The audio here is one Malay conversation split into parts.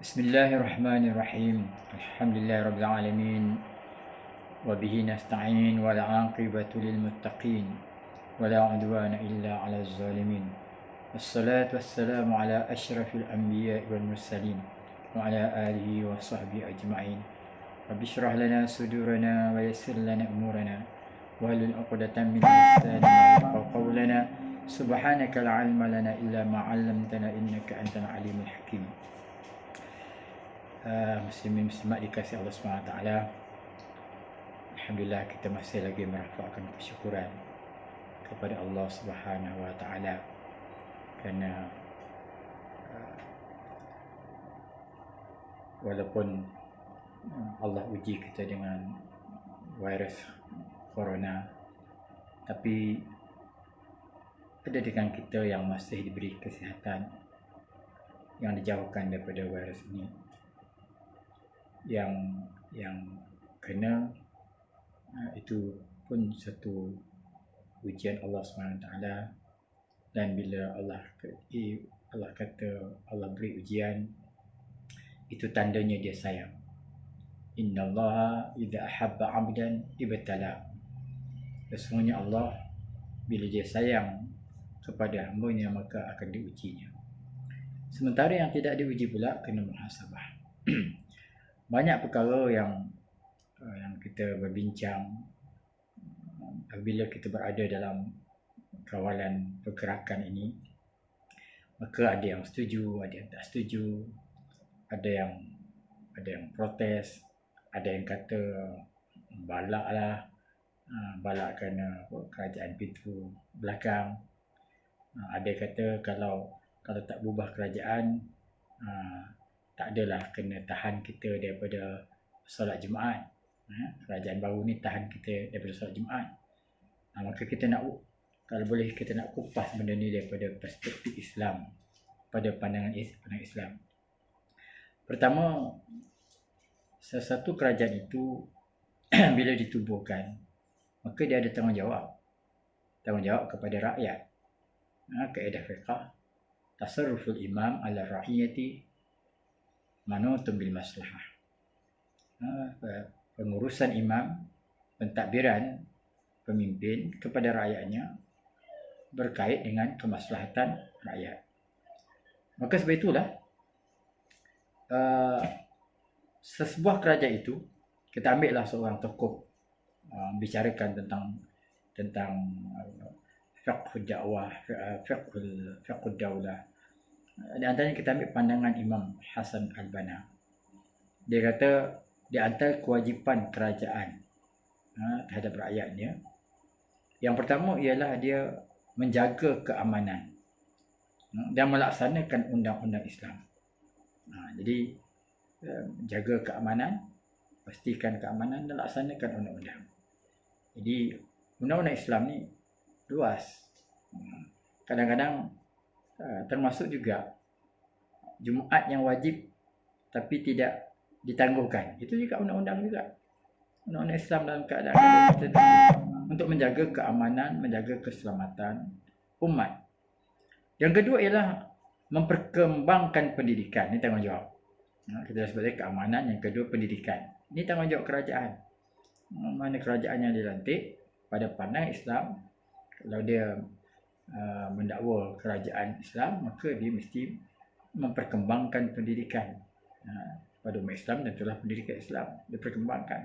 Bismillahirrahmanirrahim. Alhamdulillahirabbil alamin. Wa bihi nasta'in wal 'aqibatu lil muttaqin. Wa la 'udwana illa 'alal zalimin. Wassalatu wassalamu ala asyrafil anbiya'i wal mursalin wa ala alihi wa sahbihi ajma'in. Rabbi shrah lana sudurana wa yassir lana umurana wahlul 'uqdatam min lisani yafqahu qawlana. Subhanaka la 'ilma lana illa ma 'allamtana innaka antal alimul hakim. Muslimin muslimat dikasihi Allah SWT. Alhamdulillah, kita masih lagi merafakkan kesyukuran kepada Allah SWT kerana walaupun Allah uji kita dengan virus corona, tapi ada dengan kita yang masih diberi kesihatan, yang dijauhkan daripada virus ini, yang kena itu pun satu ujian Allah SWT. Dan bila Allah kata Allah beri ujian, itu tandanya dia sayang. Innallaha idza ahabba 'abdan ibtala. Sesungguhnya Allah bila dia sayang kepada hamba-Nya maka akan diujinya. Sementara yang tidak diuji pula kena muhasabah. Banyak perkara yang kita berbincang apabila kita berada dalam kawalan pergerakan ini. Maka ada yang setuju, ada yang tak setuju, ada yang protes, ada yang kata balak kerana kerajaan pintu belakang. Ada yang kata kalau tak berubah kerajaan, tak adalah kena tahan kita daripada solat Jumaat. Kerajaan baru ni tahan kita daripada solat Jumaat. Maka kita nak, kalau boleh kita nak kupas benda ni daripada perspektif Islam, pada pandangan Islam. Pertama, sesuatu kerajaan itu bila ditubuhkan, maka dia ada tanggungjawab kepada rakyat. Kaedah fiqh, tasarruful imam ala ra'iyati manutun bil maslahah. Pengurusan imam, pentadbiran pemimpin kepada rakyatnya berkait dengan kemaslahatan rakyat. Maka sebab itulah sesebuah kerajaan itu, kita ambillah seorang tokoh bicarakan tentang fiqh dakwah, fiqh daulah. Di antaranya kita ambil pandangan Imam Hasan Al-Banna. Dia kata di antara kewajipan kerajaan terhadap rakyatnya, yang pertama ialah dia menjaga keamanan dan melaksanakan undang-undang Islam. Jadi jaga keamanan, pastikan keamanan dan laksanakan undang-undang. Jadi undang-undang Islam ni luas. Kadang-kadang termasuk juga Jumaat yang wajib tapi tidak ditangguhkan. Itu juga undang-undang juga. Undang-undang Islam dalam keadaan tertentu untuk menjaga keamanan, menjaga keselamatan umat. Yang kedua ialah memperkembangkan pendidikan. Ini tanggungjawab. Kita dah sebutkan keamanan, yang kedua pendidikan. Ini tanggungjawab kerajaan. Mana kerajaan yang dilantik pada pandangan Islam, kalau dia mendakwa kerajaan Islam, maka dia mesti memperkembangkan pendidikan pada umat Islam, dan itulah pendidikan Islam diperkembangkan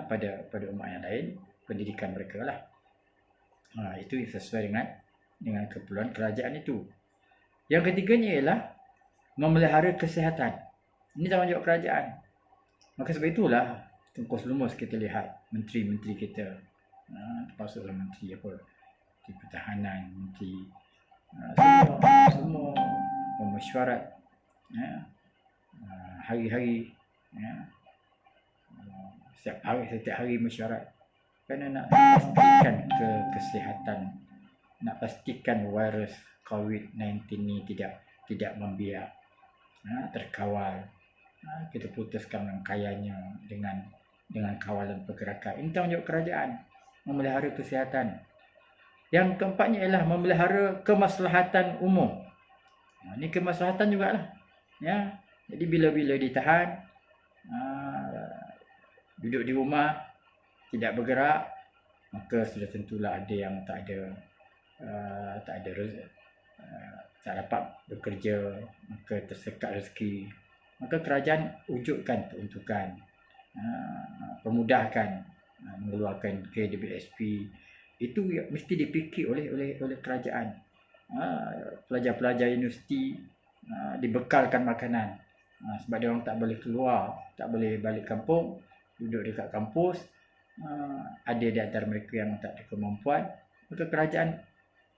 pada umat yang lain, pendidikan mereka lah. Itu sesuai dengan keperluan kerajaan itu. Yang ketiganya ialah memelihara kesihatan. Ini tanggungjawab kerajaan. Maka sebab itulah tungkus lumus kita lihat menteri-menteri kita, termasuklah menteri pertahanan, menteri semua memesyuarat hari-hari, setiap hari mesyuarat kerana nak pastikan kesihatan, nak pastikan virus COVID-19 ni tidak membiak, terkawal. Kita putuskan rangkaiannya dengan kawalan pergerakan. Ini tanggungjawab kerajaan, memelihara kesihatan. Yang keempatnya ialah memelihara kemaslahatan umum. Ini kemaslahatan jugalah. Ya, Jadi bila-bila ditahan, duduk di rumah, tidak bergerak, maka sudah tentulah ada yang tak dapat bekerja, maka tersekat rezeki. Maka kerajaan wujudkan peruntukan, permudahkan mengeluarkan KDBSP. Itu mesti dipikir oleh kerajaan. Pelajar-pelajar universiti dibekalkan makanan, sebab dia orang tak boleh keluar, tak boleh balik kampung, duduk dekat kampus. Ada di antara mereka yang tak ada kemampuan, maka kerajaan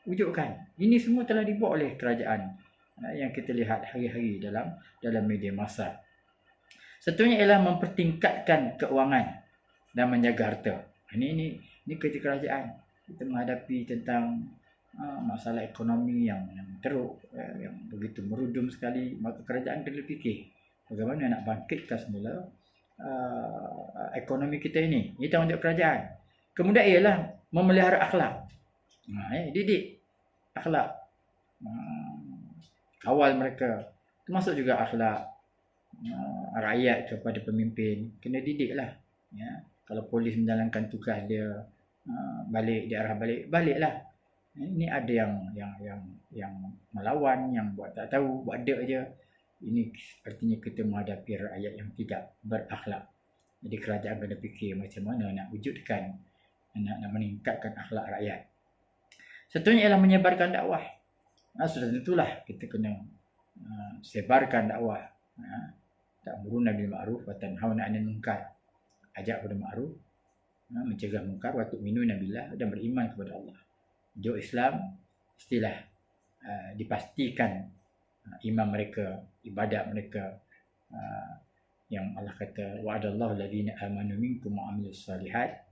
wujudkan. Ini semua telah dibuat oleh kerajaan, yang kita lihat hari-hari dalam media massa. Satunya ialah mempertingkatkan keuangan dan menjaga harta. Ini kerja kerajaan. Kita menghadapi tentang masalah ekonomi yang teruk, yang begitu merudum sekali, maka kerajaan kena fikir bagaimana nak bangkitkan semula ekonomi kita ini. Ini tanggungjawab kerajaan. Kemudian ialah memelihara akhlak. Didik akhlak, kawal mereka, termasuk juga akhlak rakyat kepada pemimpin, kena didik lah. Kalau polis menjalankan tugas dia, balik di arah baliklah. Ini ada yang melawan, yang buat tak tahu, buat dek je. Ini artinya kita menghadapi rakyat yang tidak berakhlak. Jadi kerajaan kena fikir macam mana nak wujudkan, nak meningkatkan akhlak rakyat. Satunya ialah menyebarkan dakwah. Sudah tentulah kita kena sebarkan dakwah. Ta'muruna bil ma'ruf wa tanhauna 'anil munkar. Ajak pada ma'ruf, mencegah munkar, wa tu'minuna billah, dan beriman kepada Allah. Jauh Islam istilah dipastikan iman mereka, ibadat mereka, yang Allah kata wa'adallahu alladhina amanu minkum wa 'amilus shalihat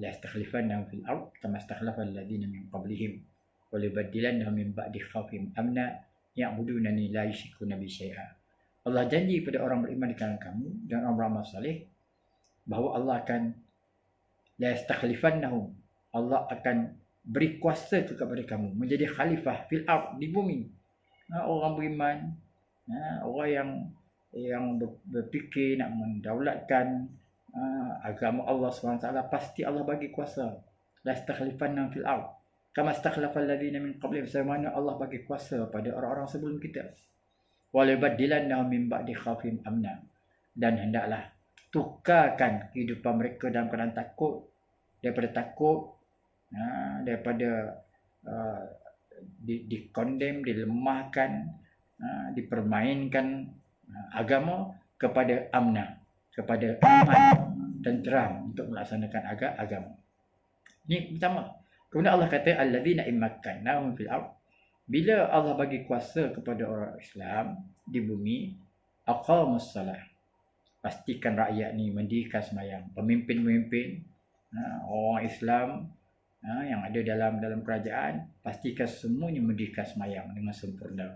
la yastakhlifannahum fil ard kama istakhlafa alladhina min qablihim wa libaddilannahum min ba'di khawfihim amna ya'budunani la yusyrikuna bi syai'a. Allah janji pada orang beriman di kalangan kamu dan orang beramal saleh bahawa Allah akan la yastakhlifannahum, Allah akan beri kuasa kepada kamu menjadi khalifah fil ard, di bumi. Orang beriman, orang yang berfikir nak mendaulatkan agama Allah SWT, pasti Allah bagi kuasa. La yastakhlifannahum fil ard kama istakhlafa alladhina min qablihim, sebagaimana Allah bagi kuasa pada orang-orang sebelum kita. Wa libaddilannahum min ba'di khawfihim amna, dan hendaklah tukarkan kehidupan mereka dalam keadaan takut, daripada dikondem, dilemahkan, dipermainkan agama, kepada amna, kepada aman, tenteram untuk melaksanakan agama. Ini pertama. Kemudian Allah kata alladzina immakkannahum fil ard, bila Allah bagi kuasa kepada orang Islam di bumi, aqamus salah, pastikan rakyat ni mendirikan sembahyang. Pemimpin-pemimpin, orang Islam yang ada dalam kerajaan, pastikan semuanya mendirikan sembahyang dengan sempurna.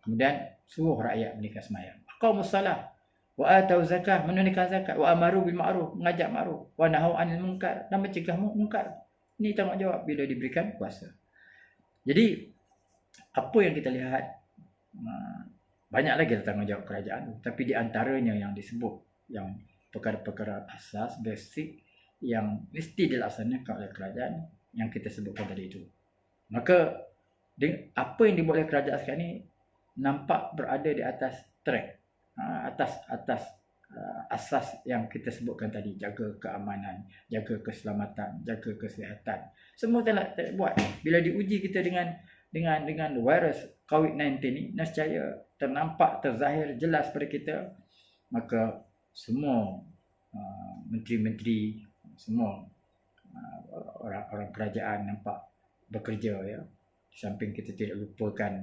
Kemudian suruh rakyat mendirikan sembahyang. Aqamus salah wa atau zakah, menunaikan zakat, wa amaru bil ma'ruf, mengajak ma'ruf, wa nahau 'anil munkar, dan mencegah munkar. Ini tanggungjawab bila diberikan kuasa. Jadi apa yang kita lihat, banyak lagi tanggungjawab kerajaan, tapi di antaranya yang disebut, yang perkara-perkara asas, basic, yang mesti dilaksanakan oleh kerajaan, yang kita sebutkan tadi itu. Maka apa yang dibuat oleh kerajaan sekarang ni nampak berada di atas track, atas asas yang kita sebutkan tadi, jaga keamanan, jaga keselamatan, jaga kesihatan. Semua telah buat. Bila diuji kita dengan virus COVID-19 ni, nescaya ternampak, terzahir jelas pada kita, maka semua menteri-menteri, semua orang kerajaan nampak bekerja, ya. Di samping kita tidak lupakan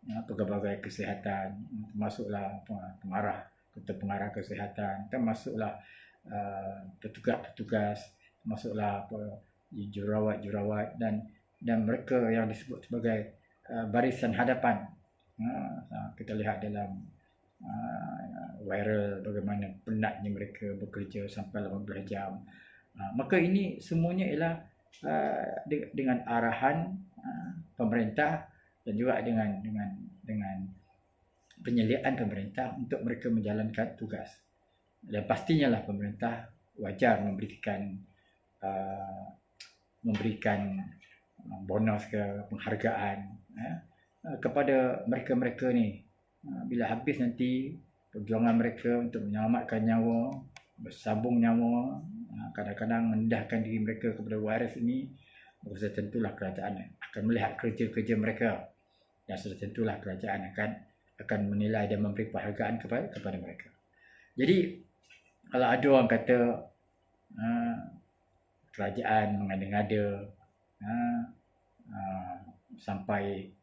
pegawai kesihatan, termasuklah pengarah kesihatan, termasuklah petugas-petugas, termasuklah jurawat-jurawat, dan mereka yang disebut sebagai barisan hadapan. Kita lihat dalam viral bagaimana penatnya mereka bekerja sampai 18 jam. Maka ini semuanya ialah dengan arahan pemerintah, dan juga dengan penyeliaan pemerintah untuk mereka menjalankan tugas. Dan pastinya lah pemerintah wajar memberikan bonus ke penghargaan kepada mereka-mereka ni. Bila habis nanti perjuangan mereka untuk menyelamatkan nyawa, bersabung nyawa, kadang-kadang mendedahkan diri mereka kepada virus ini, sudah tentulah kerajaan akan melihat kerja-kerja mereka, dan sudah tentulah kerajaan akan menilai dan memberi penghargaan kepada mereka. Jadi kalau ada orang kata kerajaan mengada-ngada sampai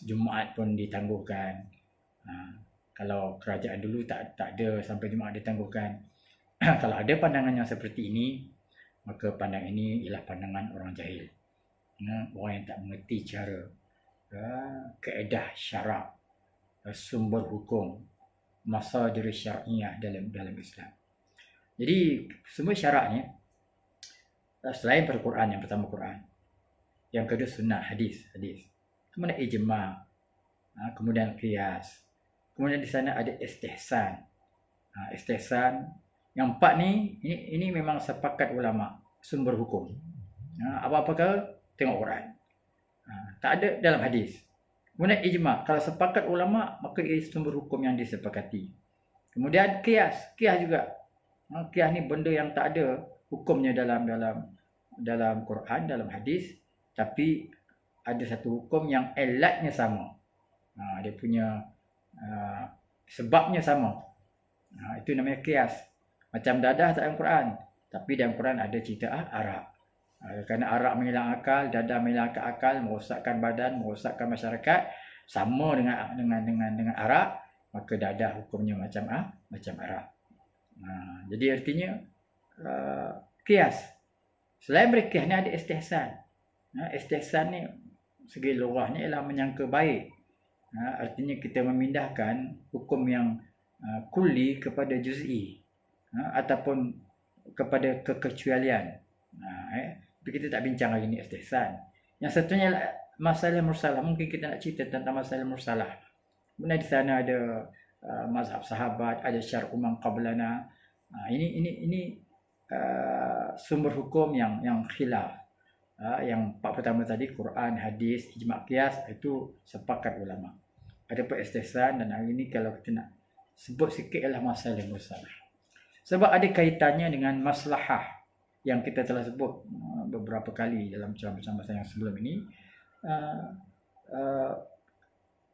Jumaat pun ditangguhkan. Kalau kerajaan dulu tak ada sampai Jumaat ditangguhkan. Kalau ada pandangan yang seperti ini, maka pandangan ini ialah pandangan orang jahil. Orang yang tak mengerti cara kaedah syarak, sumber hukum, masadir syar'iyah dalam Islam. Jadi sumber syarak ni selain Al-Quran, yang pertama Quran, yang kedua sunnah, hadis, kemudian ijma', kemudian qiyas, kemudian di sana ada istihsan. Istihsan yang empat ni, ini memang sepakat ulama sumber hukum. Apa-apa kalau tengok Quran, tak ada dalam hadis. Kemudian ijma', kalau sepakat ulama maka ia sumber hukum yang disepakati. Kemudian qiyas juga. Qiyas ni benda yang tak ada hukumnya dalam Quran, dalam hadis, tapi ada satu hukum yang alatnya sama. Dia punya sebabnya sama. Itu namanya qiyas. Macam dadah tak dalam Quran, tapi dalam Quran ada cerita arak. Kerana arak menghilang akal, dadah menghilangkan akal, merosakkan badan, merosakkan masyarakat, sama dengan arak, maka dadah hukumnya macam arak. Jadi artinya qiyas. Selain qiyas ni ada istihsan. Istihsan ni segi lughahnya ialah menyangka baik. Artinya kita memindahkan hukum yang kulli kepada juz'i, ataupun kepada kekecualian. Tapi kita tak bincang lagi ni istihsan. Yang satunya masalah mursalah. Mungkin kita nak cerita tentang masalah mursalah. Kemudian di sana ada mazhab sahabat, ada syar'u man qablana. Ini sumber hukum yang khilaf. Yang empat pertama tadi, Quran, hadis, ijma', qiyas, itu sepakat ulama. Ada pun istihsan, dan hari ini kalau kita nak sebut sikit ialah masalah mursalah. Sebab ada kaitannya dengan maslahah yang kita telah sebut beberapa kali dalam ceramah-ceramah yang sebelum ini.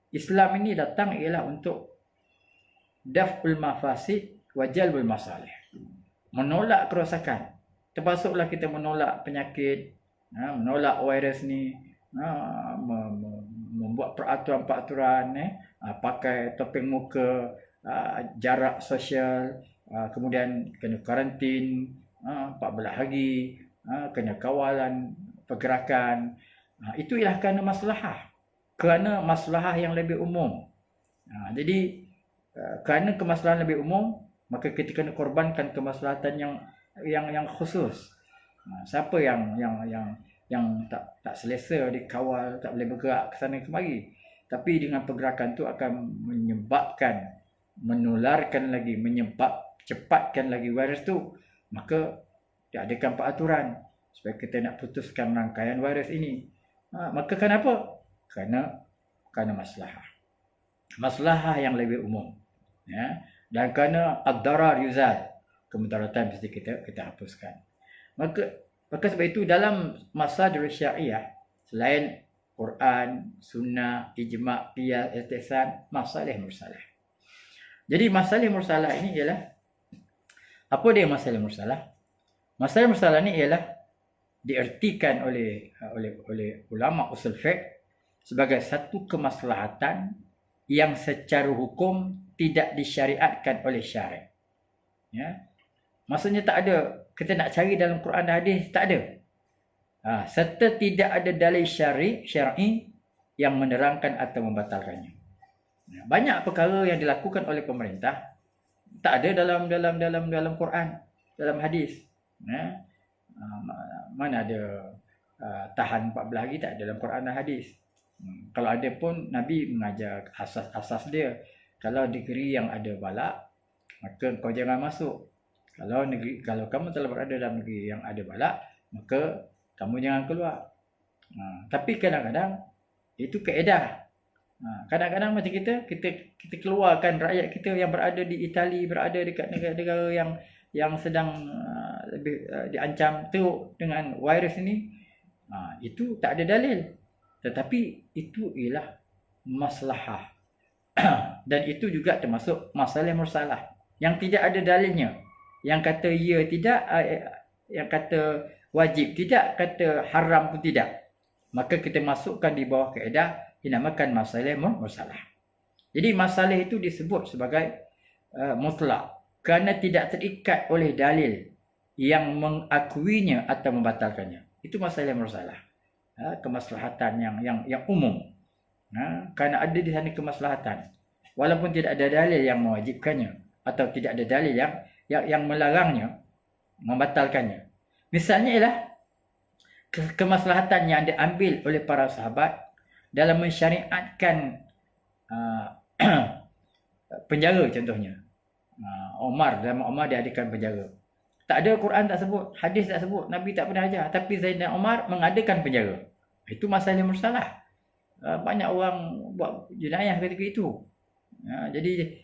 Islam ini datang ialah untuk daf'ul mafasid wa jalbul masalih. Menolak kerosakan. Termasuklah kita menolak penyakit, menolak virus ni, membuat peraturan-peraturan, pakai topeng muka, jarak sosial, kemudian kena karantin 14 hari, kena kawalan pergerakan. Itu ialah kerana maslahah yang lebih umum. Jadi kerana kemaslahatan lebih umum, maka kita kena korbankan kemaslahatan yang khusus. Siapa yang tak selesa dikawal, tak boleh bergerak ke sana kemari, tapi dengan pergerakan tu akan menularkan lagi, cepatkan lagi virus tu, maka diadakan peraturan supaya kita nak putuskan rangkaian virus ini. Maka kenapa? Kerana maslahah yang lebih umum, dan kerana ad-darar yuzal, kemudaratan mesti kita hapuskan. Maka sebab itu dalam masadir syariah, selain Quran, sunnah, ijma', qiyas, istihsan, masalah mursalah. Jadi masalah mursalah ini ialah, apa dia masalah mursalah? Masalah mursalah ni ialah diartikan oleh ulama usul fiqh sebagai satu kemaslahatan yang secara hukum tidak disyariatkan oleh syarak. Maksudnya tak ada, kita nak cari dalam Quran dan hadis, tak ada. Serta tidak ada dalil syar'i yang menerangkan atau membatalkannya. Banyak perkara yang dilakukan oleh pemerintah tak ada dalam Quran, dalam hadis. Mana ada tahan 14 hari, tak ada dalam Quran dan hadis. Kalau ada pun Nabi mengajar asas-asas dia. Kalau negeri yang ada balak, maka kau jangan masuk. Kalau kamu telah berada dalam negeri yang ada balak, maka kamu jangan keluar. Tapi kadang-kadang itu kaedah. Kadang-kadang macam kita keluarkan rakyat kita yang berada di Itali, berada dekat negara-negara yang sedang lebih diancam teruk dengan virus ini. Itu tak ada dalil. Tetapi itu ialah maslahah. Dan itu juga termasuk masalah mursalah yang tidak ada dalilnya. Yang kata ya tidak, yang kata wajib tidak, kata haram pun tidak. Maka kita masukkan di bawah kaedah dinamakan masalah mursalah. Jadi masalah itu disebut sebagai mutlak kerana tidak terikat oleh dalil yang mengakuinya atau membatalkannya. Itu masalah mursalah. Kemaslahatan yang umum. Kerana ada di sana kemaslahatan. Walaupun tidak ada dalil yang mewajibkannya atau tidak ada dalil yang melarangnya, membatalkannya. Misalnya ialah kemaslahatan yang diambil oleh para sahabat dalam mensyariatkan penjara contohnya. Dalam Umar diadakan penjara. Tak ada Quran tak sebut, hadis tak sebut, Nabi tak pernah ajar. Tapi Zainal Umar mengadakan penjara. Itu masalah mursalah. Banyak orang buat jenayah ketika itu. Jadi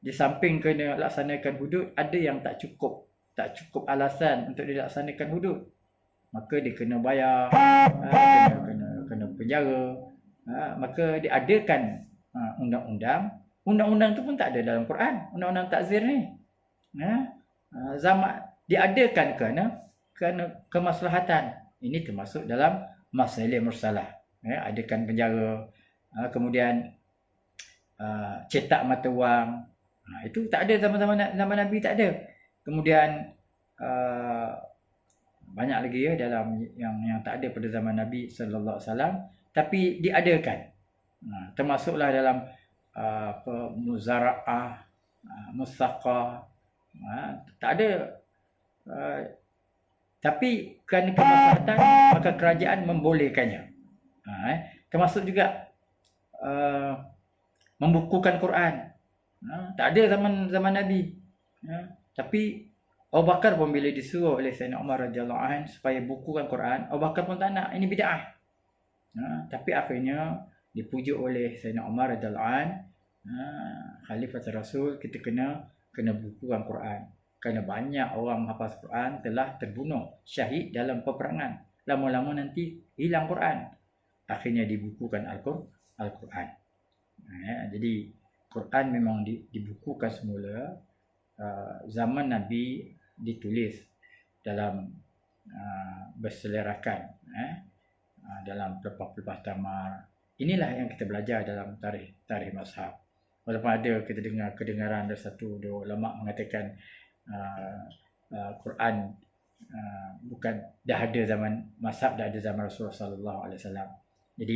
di samping kena laksanakan hudud, ada yang tak cukup alasan untuk dilaksanakan hudud. Maka dia kena bayar, kena penjara. Maka diadakan undang-undang. Undang-undang tu pun tak ada dalam Quran. Undang-undang takzir ni. Zaman diadakan kerana kemaslahatan. Ini termasuk dalam masalah mursalah. Adakan penjara, kemudian cetak mata wang. Itu tak ada zaman Nabi, tak ada. Kemudian banyak lagi dalam yang tak ada pada zaman Nabi sallallahu alaihi wasallam, tapi diadakan. Termasuklah dalam muzara'ah, musaqah. Tak ada. Tapi kerana kemaslahatan, maka kerajaan membolehkannya. Termasuk juga membukukan Quran. Tak ada zaman Nabi. Tapi Abu Bakar pun bila disuruh oleh Sayyidina Umar radhiyallahu anhu supaya bukukan Quran, Abu Bakar pun tak nak, ini bid'ah. Tapi akhirnya dipujuk oleh Sayyidina Umar radhiyallahu anhu, Khalifah Rasul, kita kena bukukan Quran. Kerana banyak orang hafaz Quran telah terbunuh, syahid dalam peperangan. Lama-lama nanti hilang Quran. Akhirnya dibukukan Al-Quran. Jadi Quran memang dibukukan semula zaman Nabi, ditulis dalam berselerakan dalam pelepah-pelepah tamar. Inilah yang kita belajar dalam tarikh mazhab. Walaupun ada kita kedengaran ada satu dua ulama mengatakan Quran bukan dah ada zaman mazhab, dah ada zaman Rasulullah sallallahu alaihi wasallam. Jadi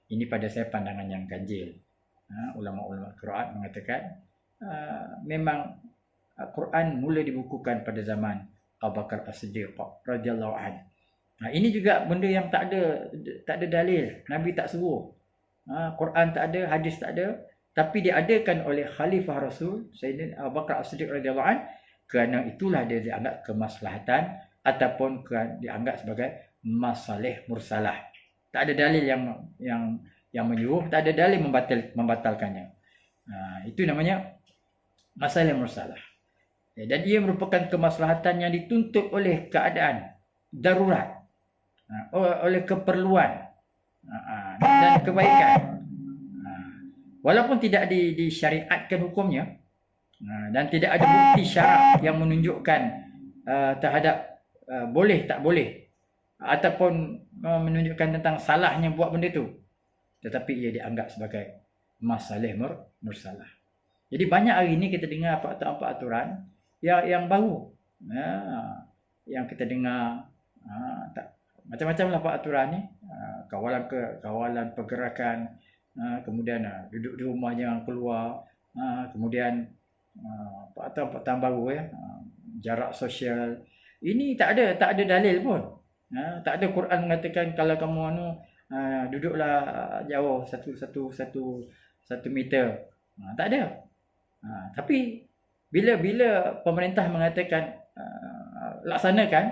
ini pada saya pandangan yang ganjil. Ulama-ulama Quran mengatakan memang Quran mula dibukukan pada zaman Abu Bakar As-Siddiq radhiyallahu anhu. Ini juga benda yang tak ada dalil. Nabi tak suruh. Quran tak ada, hadis tak ada, tapi diadakan oleh Khalifah Rasul Sayyidina Abu Bakar As-Siddiq radhiyallahu anhu kerana itulah dia dianggap kemaslahatan ataupun dianggap sebagai masalah mursalah. Tak ada dalil yang menyuruh, tak ada dalil membatalkannya. Itu namanya masalah mursalah. Dan ia merupakan kemaslahatan yang dituntut oleh keadaan darurat, oleh keperluan dan kebaikan. Walaupun tidak disyariatkan hukumnya dan tidak ada bukti syarak yang menunjukkan terhadap boleh tak boleh ataupun menunjukkan tentang salahnya buat benda tu, tetapi ia dianggap sebagai masalah mursalah. Jadi banyak hari ni kita dengar apa aturan yang baru, yang kita dengar macam-macam lah aturan ni, kawalan pergerakan, kemudian duduk di rumah jangan keluar, kemudian apa baru jarak sosial. Ini tak ada dalil pun. Tak ada Quran mengatakan kalau kamu duduklah jauh satu meter. Tak ada. Tapi bila pemerintah mengatakan laksanakan,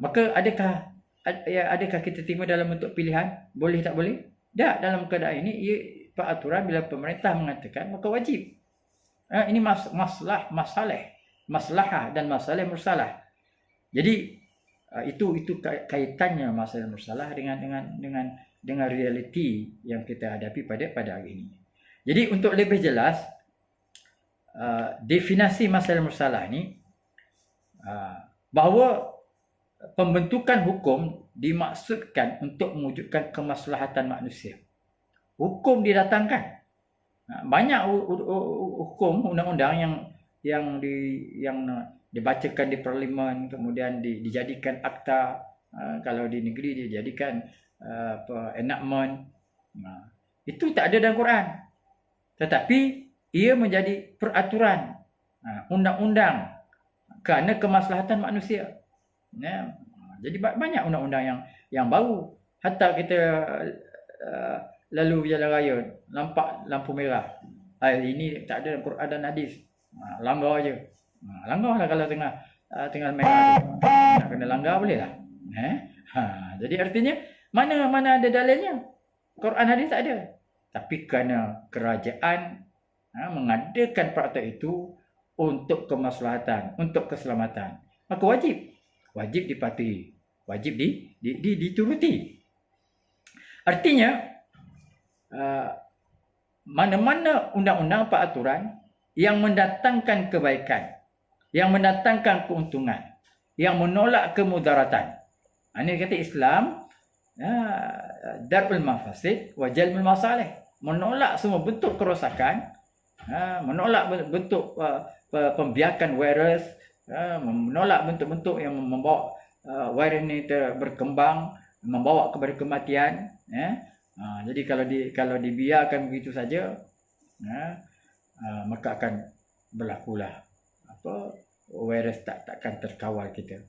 maka adakah kita terima dalam bentuk pilihan? Boleh tak boleh? Tak, dalam keadaan ini peraturan bila pemerintah mengatakan maka wajib. Ini maslahah dan masalah mursalah. Jadi itu kaitannya masalah mursalah dengan realiti yang kita hadapi pada hari ini. Jadi untuk lebih jelas, definisi masalah mursalah ni bahawa pembentukan hukum dimaksudkan untuk mewujudkan kemaslahatan manusia. Hukum didatangkan. Banyak hukum undang-undang yang dibacakan di parlimen, kemudian dijadikan akta, kalau di negeri dijadikan enactment. Itu tak ada dalam Quran. Tetapi ia menjadi peraturan, undang-undang kerana kemaslahatan manusia. Jadi banyak undang-undang yang baru. Hatta kita lalu jalan raya, nampak lampu merah. Ini tak ada dalam Quran dan hadis. Langgar je. Langgarlah kalau tengah merah tu. Nak kena langgar boleh lah. Jadi artinya mana ada dalilnya? Quran hadis tak ada. Tapi kerana kerajaan mengadakan peraturan itu untuk kemaslahatan, untuk keselamatan, maka wajib dipatuhi, wajib dituruti. Artinya mana-mana undang-undang peraturan yang mendatangkan kebaikan, yang mendatangkan keuntungan, yang menolak kemudaratan. Ini kata Islam, darul mafasid wa jalbul masalih, menolak semua bentuk kerosakan, menolak bentuk pembiakan virus, menolak bentuk-bentuk yang membawa virus ini berkembang, membawa kepada kematian. Jadi kalau dibiarkan begitu saja, maka akan berlakulah virus takkan terkawal kita.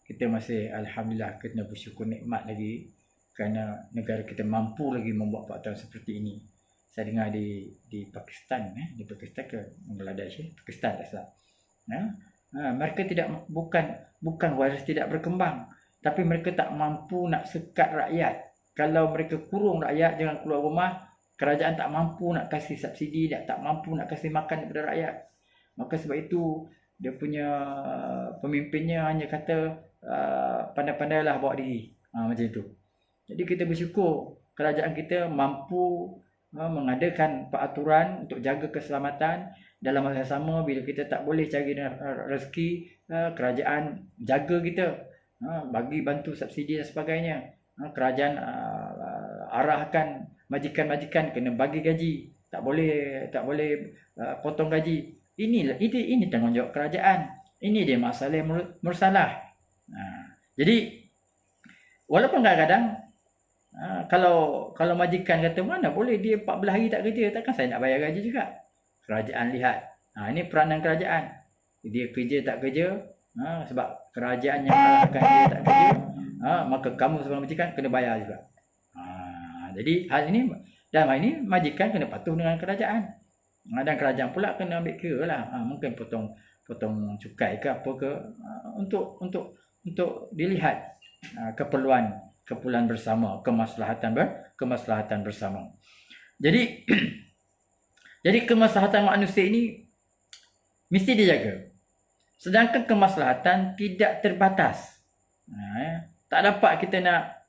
Kita masih alhamdulillah kena bersyukur nikmat lagi kerana negara kita mampu lagi membuat peraturan seperti ini. Saya dengar di Pakistan, di Pakistan ke Bangladesh, Pakistan tak salah. Mereka bukan virus tidak berkembang, tapi mereka tak mampu nak sekat rakyat. Kalau mereka kurung rakyat jangan keluar rumah, kerajaan tak mampu nak kasih subsidi, tak mampu nak kasih makan kepada rakyat. Maka sebab itu dia punya pemimpinnya hanya kata pandai-pandailah bawa diri, macam itu. Jadi kita bersyukur kerajaan kita mampu mengadakan peraturan untuk jaga keselamatan. Dalam masa yang sama, bila kita tak boleh cari rezeki, kerajaan jaga kita, bagi bantu subsidi dan sebagainya. Kerajaan arahkan majikan-majikan kena bagi gaji, tak boleh potong gaji. Ini tanggungjawab kerajaan. Ini dia masalah mursalah. Jadi walaupun kadang-kadang kalau majikan kata mana boleh dia 14 hari tak kerja, takkan saya nak bayar gaji juga. Kerajaan lihat, ini peranan kerajaan. Dia kerja tak kerja, sebab kerajaan yang arahkan dia tak kerja, maka kamu sebagai majikan kena bayar juga. Jadi dalam hal ini majikan kena patuh dengan kerajaan. Dan kerajaan pula kena ambil kira lah, mungkin potong cukai ke apa ke, untuk dilihat keperluan bersama, kemaslahatan bersama. Jadi kemaslahatan manusia ini mesti dijaga. Sedangkan kemaslahatan tidak terbatas. Tak dapat kita nak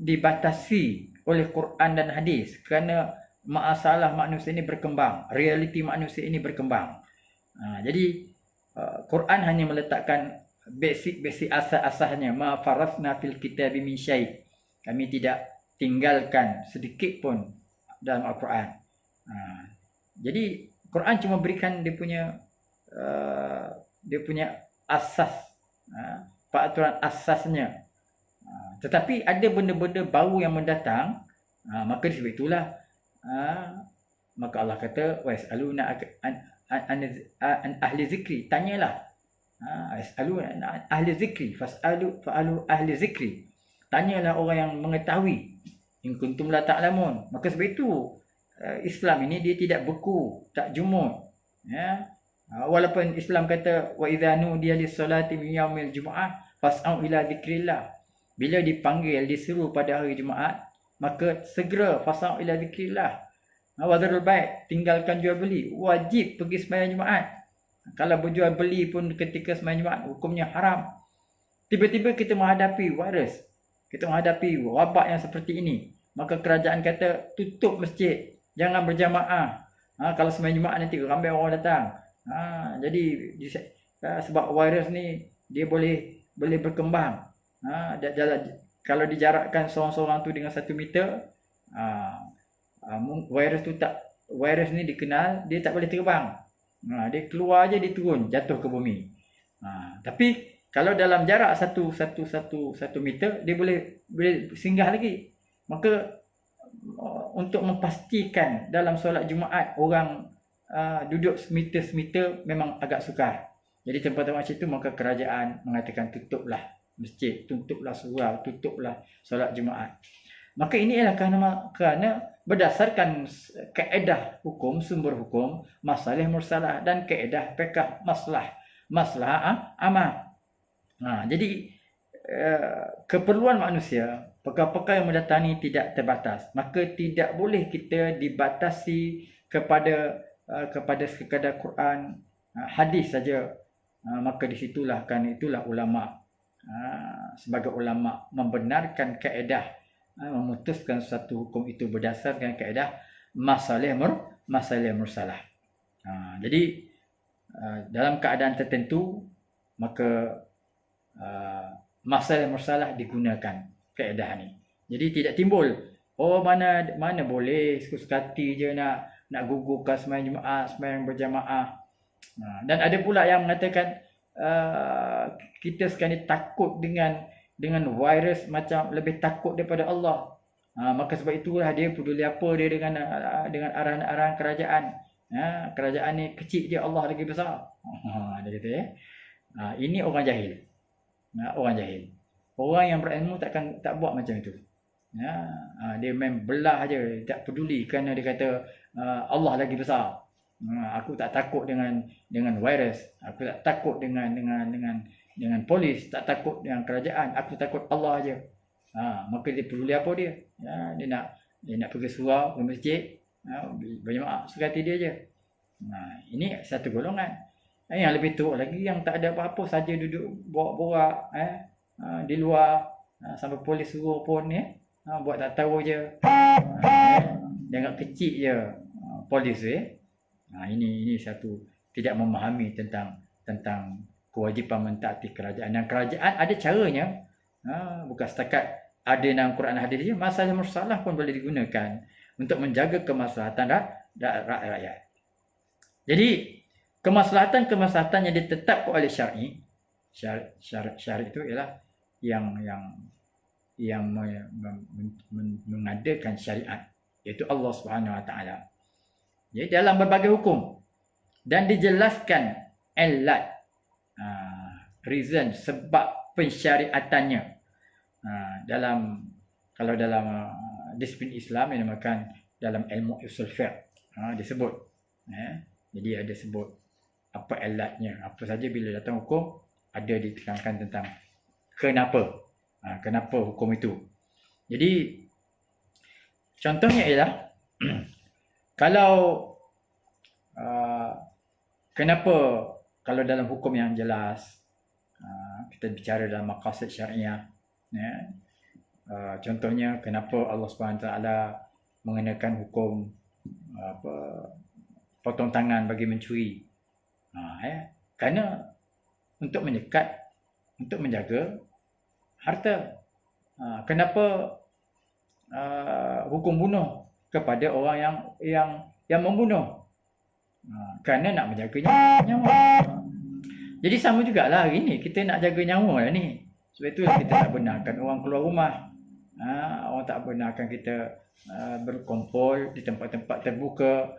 dibatasi oleh Quran dan hadis, kerana masalah manusia ini berkembang, realiti manusia ini berkembang. Jadi Quran hanya meletakkan basic asas-asasnya. Ma farasna fil kitabi min syai'. Kami tidak tinggalkan sedikit pun dalam Al-Quran. Jadi Quran cuma berikan dia punya asas, peraturan asasnya. Tetapi ada benda-benda baru yang mendatang, maka sebab itulah maka Allah kata wasaluna an ahli zikri, tanyalah As'alu ahli zikri, fa'alu ahli zikri. Tanyalah orang yang mengetahui. In kuntum la ta'lamun. Maka sebab itu Islam ini dia tidak beku, tak jumud. Ya. Walaupun Islam kata wa idza nudiya lis-salati min yaumil jumu'ah fas'au ila zikrillah. Bila dipanggil, diseru pada hari Jumaat, maka segera fas'au ila zikrillah. Wazarul bai', tinggalkan jual beli. Wajib pergi sembahyang Jumaat. Kalau berjual beli pun ketika sembahyang Jumaat, hukumnya haram. Tiba-tiba kita menghadapi virus, kita menghadapi wabak yang seperti ini, maka kerajaan kata tutup masjid, jangan berjamaah. Kalau sembahyang Jumaat nanti ramai orang datang. Jadi sebab virus ni dia boleh berkembang. Kalau dijarakkan seorang-seorang tu dengan 1 meter, virus ni dikenal dia tak boleh terbang. Dia keluar je, dia turun, jatuh ke bumi. Tapi kalau dalam jarak 1 meter, dia boleh singgah lagi. Maka untuk memastikan dalam solat Jumaat orang duduk semeter memang agak sukar. Jadi tempat-tempat macam itu, maka kerajaan mengatakan tutuplah masjid, tutuplah surau, tutuplah solat Jumaat. Maka ini ialah kerana berdasarkan kaedah hukum, sumber hukum, masalah mursalah dan kaedah fiqh maslahah amal. Jadi keperluan manusia, perkara-perkara yang mendatangi tidak terbatas. Maka tidak boleh kita dibatasi kepada sekadar Quran, hadis saja. Maka disitulah, kan itulah ulama sebagai ulama membenarkan kaedah, memutuskan satu hukum itu berdasarkan kaedah masalah mursalah. Jadi dalam keadaan tertentu, maka masalah mursalah digunakan kaedah ni. Jadi tidak timbul mana boleh suka-hati je nak gugurkan sembahyang Jumaat, sembahyang berjamaah. Dan ada pula yang mengatakan kita sekarang ni takut dengan virus, macam lebih takut daripada Allah. Maka sebab itulah dia peduli apa dia dengan arahan-arahan kerajaan. Kerajaan ni kecil je, Allah lagi besar. Dia kata ini orang jahil. Orang jahil. Orang yang berilmu tak buat macam itu. Dia main belah je, tak peduli kerana dia kata Allah lagi besar. Aku tak takut dengan virus. Aku tak takut dengan polis, tak takut dengan kerajaan, aku takut Allah aja. Maka dia peduli apa dia? Dia nak pergi surau, ke masjid, berjemaah, suka hati dia je. Ini satu golongan. Yang lebih teruk lagi, yang tak ada apa-apa, saja duduk borak-borak di luar, sampai polis suruh pun buat tak tahu je. Dia anggap kecil je polis ini satu tidak memahami tentang kewajipan mentaati kerajaan. Dan kerajaan ada caranya, bukan setakat ada dalam Quran hadis je. Masalah mursalah pun boleh digunakan untuk menjaga kemaslahatan rakyat. Jadi kemaslahatan yang ditetapkan oleh syar'i itu ialah yang mengadakan syariat, iaitu Allah Subhanahu Wa Taala. Jadi dalam berbagai hukum dan dijelaskan ilat, reason, sebab pensyariatannya. Kalau dalam disiplin Islam yang dinamakan dalam ilmu usul fiqh, disebut. Jadi ada sebut apa ilatnya, apa saja bila datang hukum ada ditekankan tentang kenapa hukum itu. Jadi contohnya ialah kalau kenapa, kalau dalam hukum yang jelas, kita bicara dalam maqasid syariah, contohnya kenapa Allah SWT mengenakan hukum potong tangan bagi mencuri. Kerana untuk menyekat, untuk menjaga harta. Kenapa hukum bunuh kepada orang yang membunuh? Kerana nak menjaga nyawa. Jadi sama jugalah hari ni, kita nak jaga nyawa lah ni. Sebab itulah kita tak benarkan orang keluar rumah. Orang tak benarkan kita berkumpul di tempat-tempat terbuka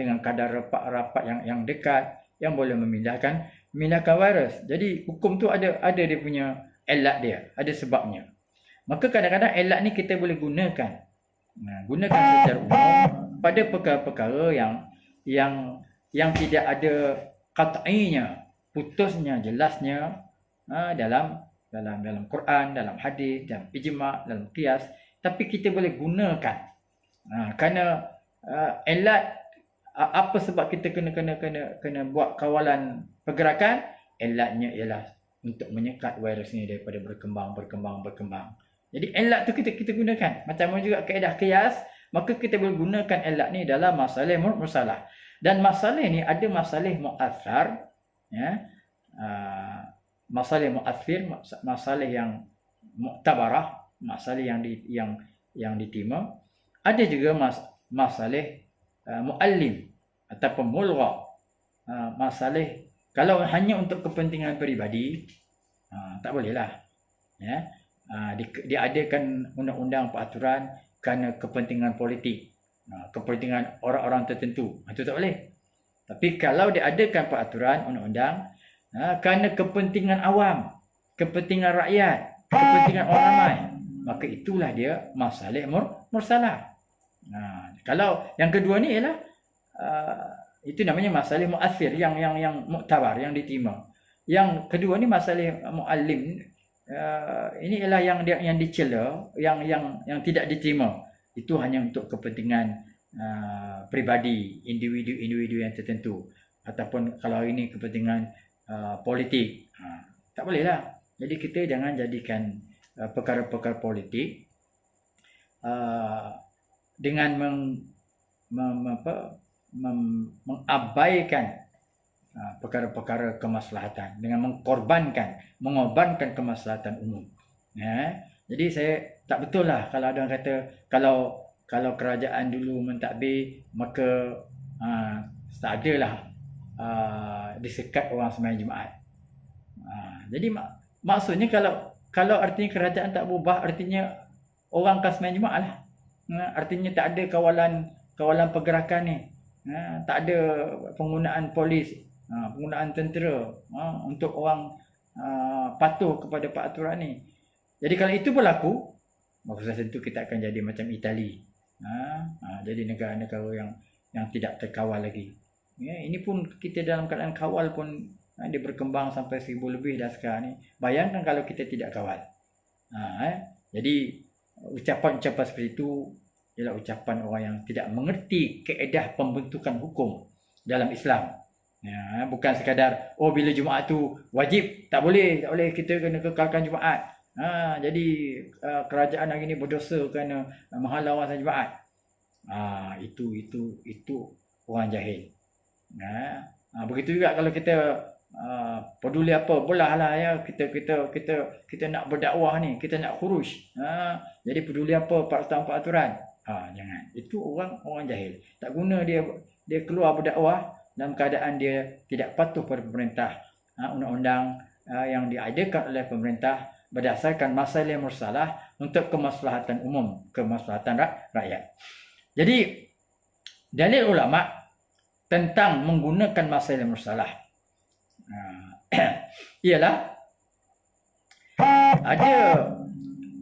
dengan kadar rapat yang dekat. yang boleh memindahkan virus. Jadi hukum tu ada dia punya elat dia, ada sebabnya. Maka kadang-kadang elat ni kita boleh gunakan. Gunakan secara umum pada perkara-perkara yang tidak ada qat'inya, putusnya, jelasnya dalam Quran, dalam hadis, dalam ijma', dalam qiyas, tapi kita boleh gunakan. Kerana elat, apa sebab kita kena buat kawalan pergerakan? Elatnya ialah untuk menyekat virus ni daripada berkembang. Jadi elat tu kita gunakan. Macam mana juga kaedah qiyas, maka kita boleh gunakan elat ni dalam masalah mursalah. Dan masalah ni ada masalah mu'athar, ya. Masalah mu'athir, masalah yang mu'tabarah, masalah yang diterima. Ada juga masalah mu'allim ataupun mulgha. Masalah kalau hanya untuk kepentingan peribadi, tak bolehlah, ya. Diadakan undang-undang peraturan kerana kepentingan politik, kepentingan orang-orang tertentu, itu tak boleh. Tapi kalau diadakan peraturan undang-undang kerana kepentingan awam, kepentingan rakyat, kepentingan orang ramai, maka itulah dia masalah mursalah. Kalau yang kedua ni ialah itu namanya masalah mu'athir, yang muktabar, yang diterima. Yang kedua ni masalah mu'allim, ini ialah yang dicela, yang tidak diterima. Itu hanya untuk kepentingan pribadi, individu yang tertentu, ataupun kalau ini kepentingan politik, tak bolehlah. Jadi kita jangan jadikan perkara-perkara politik dengan mengabaikan perkara-perkara kemaslahatan, dengan mengorbankan kemaslahatan umum. Ya. Jadi saya tak betul lah kalau ada orang kata kalau kerajaan dulu mentadbir, maka tak adalah disekat orang sembahyang Jumaat. Jadi maksudnya kalau artinya kerajaan tak berubah, artinya orang akan sembahyang Jumaat lah. Artinya tak ada kawalan pergerakan ni. Tak ada penggunaan polis, penggunaan tentera untuk orang patuh kepada peraturan ni. Jadi kalau itu berlaku, maka tentu kita akan jadi macam Itali. Jadi negara-negara yang tidak terkawal lagi. Ya, ini pun kita dalam keadaan kawal pun dia berkembang sampai 1000 lebih dah sekarang ni. Bayangkan kalau kita tidak kawal. Jadi ucapan-ucapan seperti itu ialah ucapan orang yang tidak mengerti kaedah pembentukan hukum dalam Islam. Ya, bukan sekadar bila Jumaat tu wajib, tak boleh kita kena kekalkan Jumaat. Jadi kerajaan hari ni berdosa kerana menghalau orang Jumaat. Itu orang jahil. Begitu juga kalau kita peduli apa, bolehlah ya, kita nak berdakwah ni, kita nak khuruj. Jadi peduli apa peraturan. Jangan. Itu orang jahil. Tak guna dia keluar berdakwah dalam keadaan dia tidak patuh pada pemerintah, undang-undang yang diadakan oleh pemerintah berdasarkan masalah mursalah untuk kemaslahatan umum, kemaslahatan rakyat. Jadi dalil ulama tentang menggunakan masalah mursalah ialah ada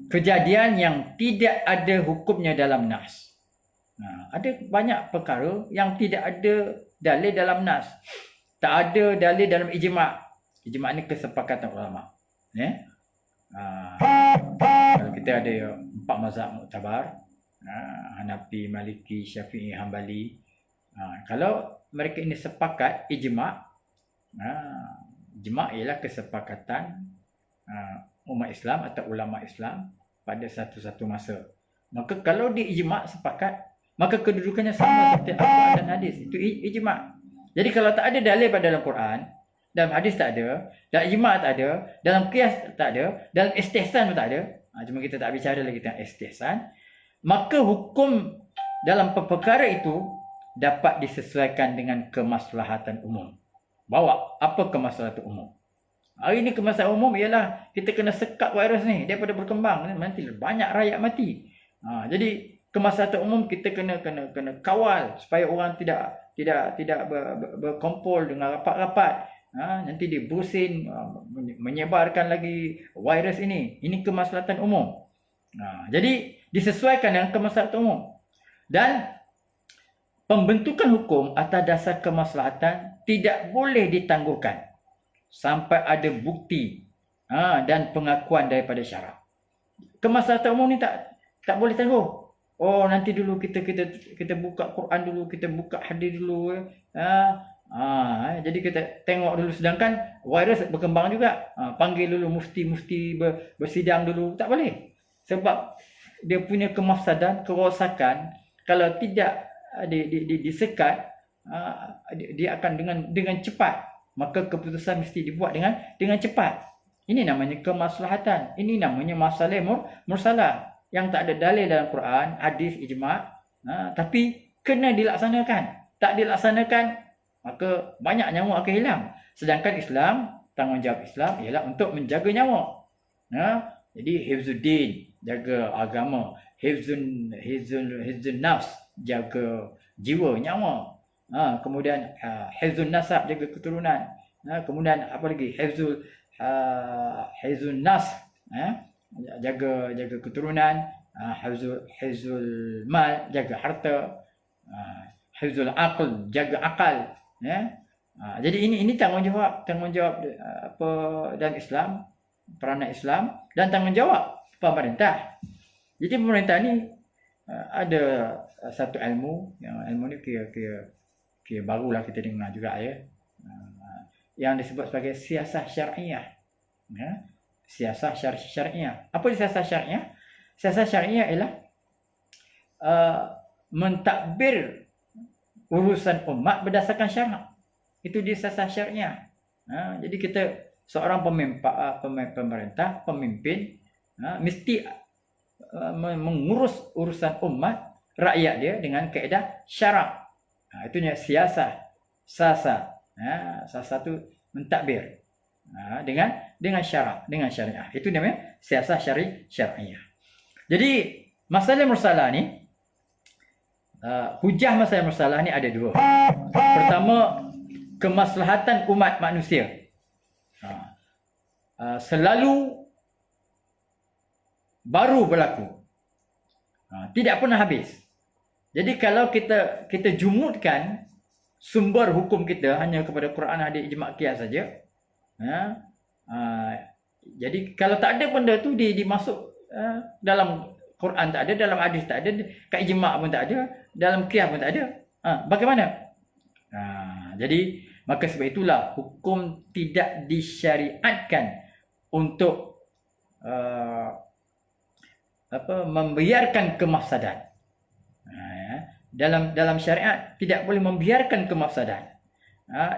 kejadian yang tidak ada hukumnya dalam nas. Ada banyak perkara yang tidak ada dalil dalam nas. Tak ada dalil dalam ijma'. Ijma' ni kesepakatan ulama. Kalau kita ada 4 mazhab muktabar, Hanafi, Maliki, Syafi'i, Hambali. Kalau mereka ini sepakat ijma', ijma' ialah kesepakatan umat Islam atau ulama Islam pada satu masa. Maka kalau di ijma' sepakat, maka kedudukannya sama seperti Al-Quran dan hadis. Itu ijma'. Jadi kalau tak ada dalil pada dalam Quran, dalam hadis tak ada, dalam ijma' tak ada, dalam qiyas tak ada, dalam istihsan pun tak ada. Cuma kita tak bicara lagi tentang istihsan. Maka hukum dalam perkara itu dapat disesuaikan dengan kemaslahatan umum. Bawa apa kemaslahatan umum? Hari ini kemaslahatan umum ialah kita kena sekat virus ni daripada berkembang, nanti banyak rakyat mati. Jadi kemaslahatan umum kita kena kawal supaya orang tidak tidak berkumpul dengan rapat-rapat. Nanti dia bersin, menyebarkan lagi virus ini. Ini kemaslahatan umum. Jadi disesuaikan dengan kemaslahatan umum. Dan pembentukan hukum atas dasar kemaslahatan tidak boleh ditangguhkan sampai ada bukti dan pengakuan daripada syarak. Kemaslahatan umum ni tak boleh tangguh. Oh, nanti dulu kita buka Quran dulu, kita buka hadis dulu. Jadi kita tengok dulu, sedangkan virus berkembang juga. Panggil dulu mufti-mufti bersidang dulu. Tak boleh. Sebab dia punya kemafsadan, kerosakan, kalau tidak disekat, dia akan dengan cepat. Maka keputusan mesti dibuat dengan cepat. Ini namanya kemaslahatan. Ini namanya masalih mursalah. Yang tak ada dalil dalam Quran, hadis, ijma', tapi kena dilaksanakan. Tak dilaksanakan, maka banyak nyawa akan hilang. Sedangkan Islam, tanggungjawab Islam ialah untuk menjaga nyawa. Jadi hifzuddin, jaga agama. Hifzun nafs, jaga jiwa, nyawa. Kemudian hifzun nasab, jaga keturunan. Kemudian apa lagi? Hifzun nas, jaga keturunan. Hifzul mal, jaga harta. Hifzul aql, jaga akal. Jadi ini tanggungjawab apa dalam Islam, peranan Islam, dan tanggungjawab pemerintah. Jadi pemerintah ni ada satu ilmu, yang ilmu ni kira barulah kita dengar juga ya. Yang disebut sebagai siasah syariah. Siasah syariah. Apa siasah syariah? Siasah syariah ialah mentadbir urusan umat berdasarkan syarak. Itu dia siasah syariah. Jadi kita seorang pemerintah, pemimpin, mesti mengurus urusan umat rakyat dia dengan kaedah syarak. Itunya siasah, sasa. Sasa tu mentadbir dengan syarak, dengan syariah. Itu namanya siasah syariah. Jadi masalah mursalah ni, hujah masalah mursalah ni ada dua. Pertama, kemaslahatan umat manusia selalu baru berlaku, tidak pernah habis. Jadi kalau kita jumutkan sumber hukum kita hanya kepada Quran, hadis, ijma', qiyas saja, jadi kalau tak ada benda tu dimasuk dalam Quran, tak ada, dalam hadis tak ada, kat ijma' pun tak ada, dalam qiyas pun tak ada, bagaimana? Jadi maka sebab itulah hukum tidak disyariatkan untuk membiarkan kemafsadan. Dalam syariat tidak boleh membiarkan kemafsadan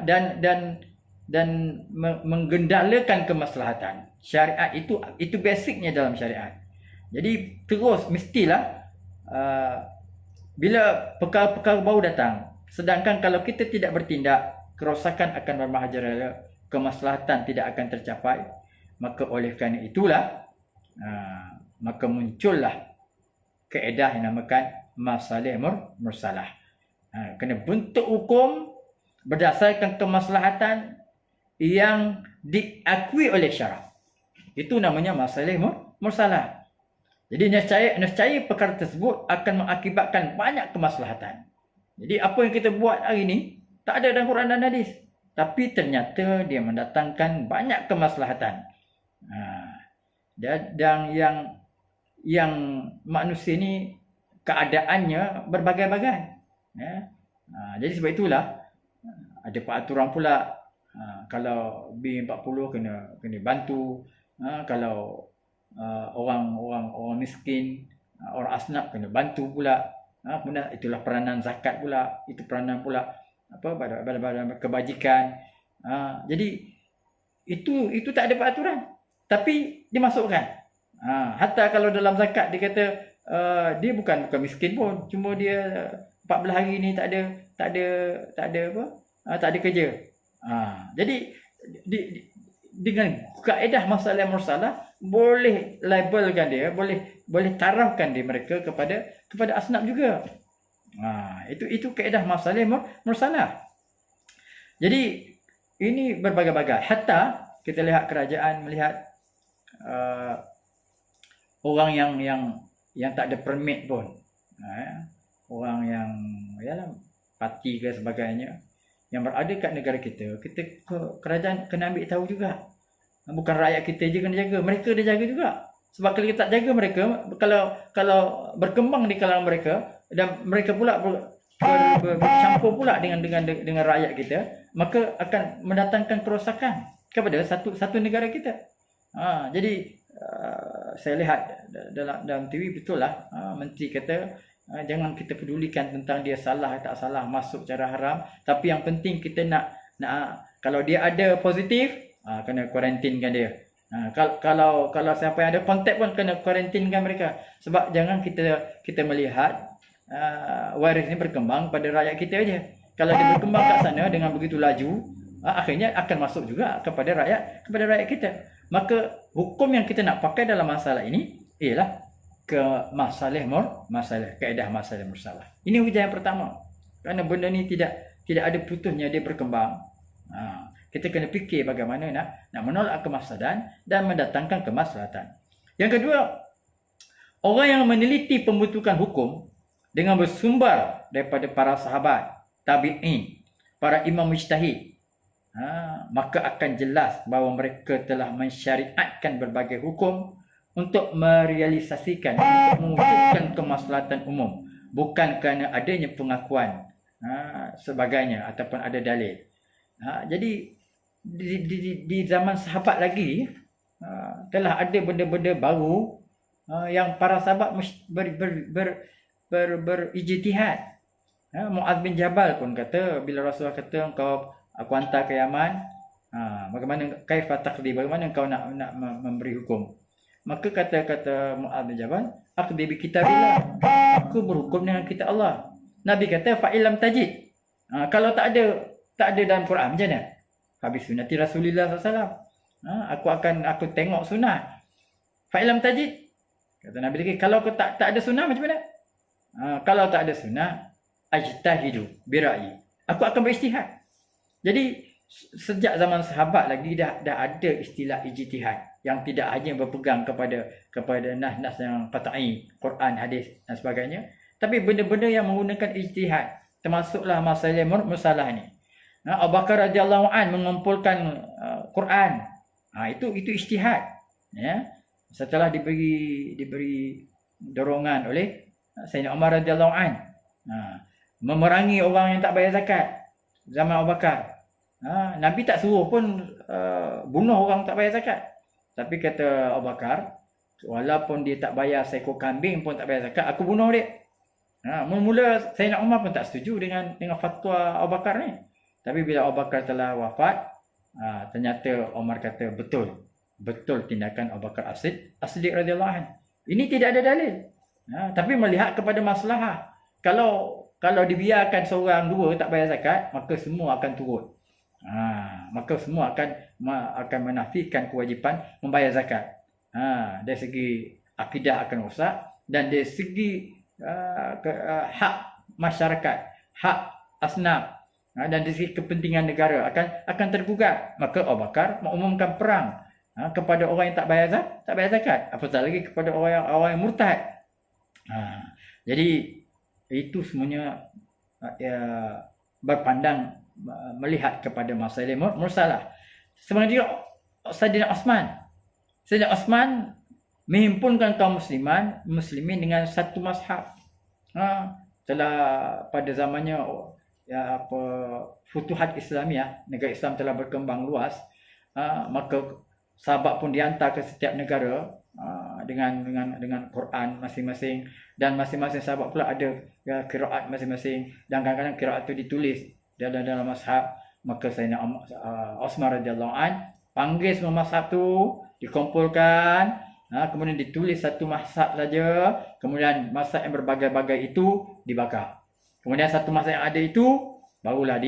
dan menggendalakan kemaslahatan. Syariat itu basicnya dalam syariat. Jadi terus mestilah bila perkara-perkara baru datang, sedangkan kalau kita tidak bertindak, kerosakan akan bermahajara, kemaslahatan tidak akan tercapai. Maka oleh kerana itulah maka muncullah kaedah yang dinamakan masalih mursalah. Kena bentuk hukum berdasarkan kemaslahatan yang diakui oleh syarak. Itu namanya masalih mursalah. Jadi nescaya perkara tersebut akan mengakibatkan banyak kemaslahatan. Jadi apa yang kita buat hari ini tak ada dalam Quran dan hadis, tapi ternyata dia mendatangkan banyak kemaslahatan. Dan yang manusia ni keadaannya berbagai-bagai. Jadi sebab itulah ada peraturan pula, kalau B40 kena bantu, kalau orang miskin, orang asnaf kena bantu pula. Kemudian itulah peranan zakat pula, itu peranan pula pada kebajikan. Jadi itu tak ada peraturan, tapi dimasukkan. Hatta kalau dalam zakat dia kata dia bukan miskin pun, cuma dia 14 hari ni tak ada kerja. Jadi dengan kaedah masalah mursalah boleh labelkan dia, boleh tarafkan dia mereka kepada asnaf juga. Itu kaedah masalih mursalah. Jadi ini berbagai-bagai. Hatta kita lihat kerajaan melihat orang yang tak ada permit pun, orang yang parti ke sebagainya yang berada kat negara kita kerajaan kena ambil tahu juga. Bukan rakyat kita je kena jaga, mereka dia jaga juga. Sebab kalau kita tak jaga mereka, kalau berkembang di kalangan mereka dan mereka pula bercampur pula dengan rakyat kita, maka akan mendatangkan kerosakan kepada satu negara kita. Jadi saya lihat dalam TV betul lah, menteri kata jangan kita pedulikan tentang dia salah tak salah masuk cara haram, tapi yang penting kita nak kalau dia ada positif, kena kuarantinkan dia. Kalau siapa yang ada kontak pun kena kuarantinkan mereka. Sebab jangan kita melihat virus ni berkembang pada rakyat kita aja. Kalau dia berkembang kat sana dengan begitu laju, akhirnya akan masuk juga kepada rakyat kita. Maka hukum yang kita nak pakai dalam masalah ini ialah masalah kaedah masalah mursalah. Ini hujah yang pertama. Kerana benda ni tidak ada putusnya, dia berkembang. Kita kena fikir bagaimana nak menolak kemafsadan dan mendatangkan kemaslahatan. Yang kedua, orang yang meneliti pembentukan hukum dengan bersumber daripada para sahabat, tabi'in, para imam mujtahid, maka akan jelas bahawa mereka telah mensyariatkan berbagai hukum untuk merealisasikan, untuk mewujudkan kemaslahatan umum, bukan kerana adanya pengakuan sebagainya ataupun ada dalil. Jadi di zaman sahabat lagi telah ada benda-benda baru yang para sahabat berijtihad. Muaz bin Jabal pun kata, bila Rasulullah kata aku hantar ke Yaman, bagaimana kaifa taqdi, bagaimana engkau nak memberi hukum? Maka kata Muaz bin Jabal, aqdi bi kitabillah, aku berhukum dengan kitab Allah. Nabi kata fa illam tajid, kalau tak ada dalam Quran macam mana? Habis sunnati Rasulullah SAW, aku tengok sunnah. Fa illam tajid, kata Nabi lagi, kalau tak ada sunnah macam mana? Kalau tak ada sunnah, ajtahidu bi ra'yi, aku akan berijtihad. Jadi sejak zaman sahabat lagi dah ada istilah ijtihad yang tidak hanya berpegang kepada nas-nas yang qat'i, Quran, hadis dan sebagainya, tapi benda-benda yang menggunakan ijtihad, termasuklah masalah mursalah ni. Abu Bakar radhiyallahu an mengumpulkan Quran. Itu ijtihad, ya. Setelah diberi dorongan oleh Sayyidina Umar radhiyallahu an, memerangi orang yang tak bayar zakat zaman Abu Bakar. Nabi tak suruh pun bunuh orang tak bayar zakat. Tapi kata Abu Bakar, walaupun dia tak bayar seekor kambing pun tak bayar zakat, aku bunuh dia. Mula-mula Sayyidina Umar pun tak setuju dengan fatwa Abu Bakar ni. Tapi bila Abu Bakar telah wafat, ternyata Umar kata betul tindakan Abu Bakar As-Siddiq radhiyallahu anhu. Ini tidak ada dalil. Tapi melihat kepada maslahah. Kalau dibiarkan seorang dua tak bayar zakat, maka semua akan turut. Maka semua akan menafikan kewajipan membayar zakat. Dari segi akidah akan rosak, dan dari segi hak masyarakat, hak asnaf, dan dari segi kepentingan negara akan tergugat. Maka Abu Bakar mengumumkan perang kepada orang yang tak bayar zakat, apatah lagi kepada orang yang murtad. Jadi itu semuanya berpandang melihat kepada masalah mursalah. Sebenarnya Sayyidina Osman menghimpunkan kaum muslimin dengan satu mazhab. Telah pada zamannya Futuhat Islamiah, negara Islam telah berkembang luas, maka sahabat pun dihantar ke setiap negara dengan Quran masing-masing, dan masing-masing sahabat pula ada qiraat masing-masing, dan kadang-kadang qiraat itu ditulis dalam mazhab. Maka Sayyidina Osman radhiyallahu an panggil semua mazhab tu, dikumpulkan, kemudian ditulis satu mazhab saja, kemudian mazhab yang berbagai-bagai itu dibakar. Kemudian satu mazhab yang ada itu barulah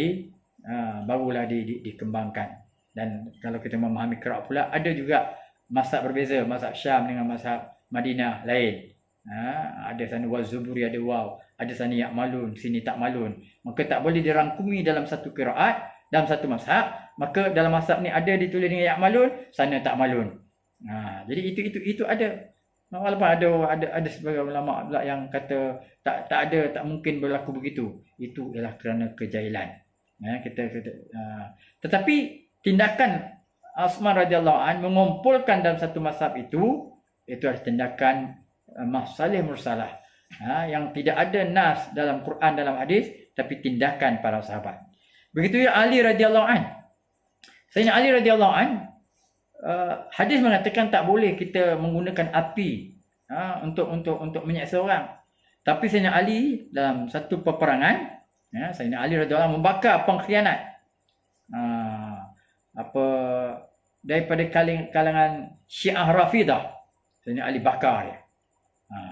dikembangkan. Dan kalau kita memahami qiraat pula, ada juga mazhab berbeza, mazhab Syam dengan mazhab Madinah lain. Ada sana waw zuburi, ada waw, ada sana ya'malun, sini tak malun. Maka tak boleh dirangkumi dalam satu qiraat, dalam satu mazhab. Maka dalam mazhab ni ada ditulis dengan ya'malun, sana tak malun. Jadi itu ada. Walaupun ada sebagai ulama pula yang kata tak mungkin berlaku begitu. Itu ialah kerana kejahilan. Tetapi tindakan Uthman radhiyallahu anhu mengumpulkan dalam satu mazhab itu adalah tindakan masalih mursalah. Yang tidak ada nas dalam Quran, dalam hadis, tapi tindakan para sahabat. Begitu Ali radhiyallahu anhu. Sayyidina Ali radhiyallahu anhu, hadis mengatakan tak boleh kita menggunakan api untuk menyeksa orang. Tapi Sayyidina Ali dalam satu peperangan, Sayyidina Ali radhiyallahu anhu membakar pengkhianat daripada kalangan Syiah Rafidah. Sayyidina Ali bakar dia.